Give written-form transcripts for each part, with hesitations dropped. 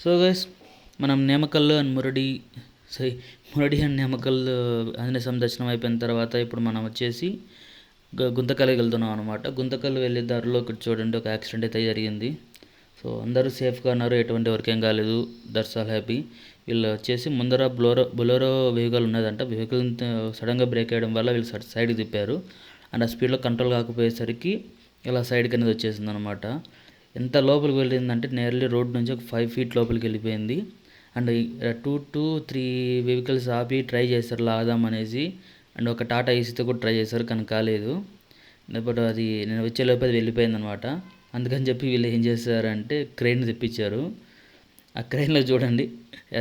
So guys, మనం Nemakal and Muradi and Nemakal Anjaneya స్వామి దర్శనం అయిపోయిన తర్వాత ఇప్పుడు మనం వచ్చేసి గుంతకల్కి వెళ్తున్నాం అనమాట. గుంతకల్ వెళ్ళే దారిలో ఇక్కడ చూడండి ఒక యాక్సిడెంట్ అయితే జరిగింది. సో అందరూ సేఫ్గా ఉన్నారు, ఎటువంటి వర్కేం కాలేదు. That's all happy. వీళ్ళు వచ్చేసి ముందర బొలెరో వెహికల్ ఉన్నదంట. వెహికల్ సడన్గా బ్రేక్ వేయడం వల్ల వీళ్ళు సైడ్కి తిప్పారు. అండ్ ఆ స్పీడ్లో కంట్రోల్ కాకపోయేసరికి ఇలా సైడ్కి అనేది వచ్చేసింది అనమాట. ఎంత లోపలికి వెళ్ళిందంటే నియర్లీ రోడ్ నుంచి ఒక 5 feet లోపలికి వెళ్ళిపోయింది. అండ్ 2-3 వెహికల్స్ ఆపి ట్రై చేస్తారు లాగదామనేసి. అండ్ ఒక టాటా ఏసీతో కూడా ట్రై చేశారు కానీ కాలేదు. బట్ అది నేను వచ్చేలోపు అది వెళ్ళిపోయింది అనమాట. అందుకని చెప్పి వీళ్ళు ఏం చేశారంటే క్రెయిన్ తెప్పించారు. ఆ క్రెయిన్లో చూడండి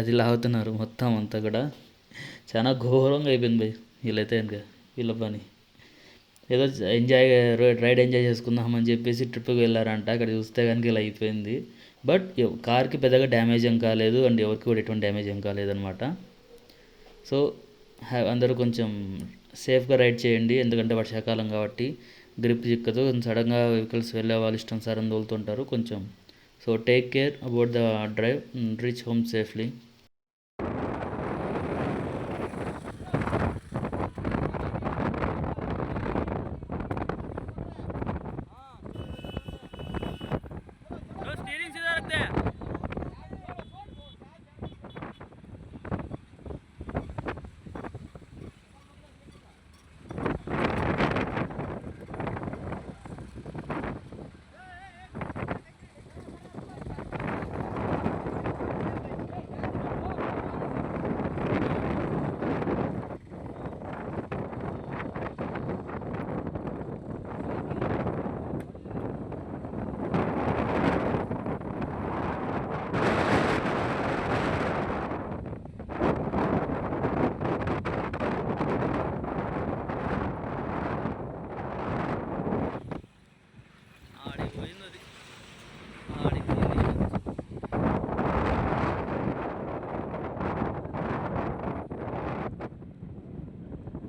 అది లాగుతున్నారు మొత్తం అంతా కూడా. చాలా ఘోరంగా అయిపోయింది భయ్ వీళ్ళైతే ఇంకా వీళ్ళ పని. ఏదో రైడ్ ఎంజాయ్ చేసుకుందామని చెప్పేసి ట్రిప్కి వెళ్ళారంట. అక్కడ చూస్తే కనుక ఇలా అయిపోయింది. బట్ కార్కి పెద్దగా డ్యామేజ్ ఏం కాలేదు అండ్ ఎవరికి కూడా ఎటువంటి డ్యామేజ్ ఏం కాలేదన్నమాట. సో అందరూ కొంచెం సేఫ్గా రైడ్ చేయండి, ఎందుకంటే వర్షాకాలం కాబట్టి గ్రిప్ చిక్కదు. సడన్గా వెహికల్స్ వెళ్ళే వాళ్ళు ఇష్టం సార్ అని తోలుతుంటారు కొంచెం. So take care about the drive, reach home safely.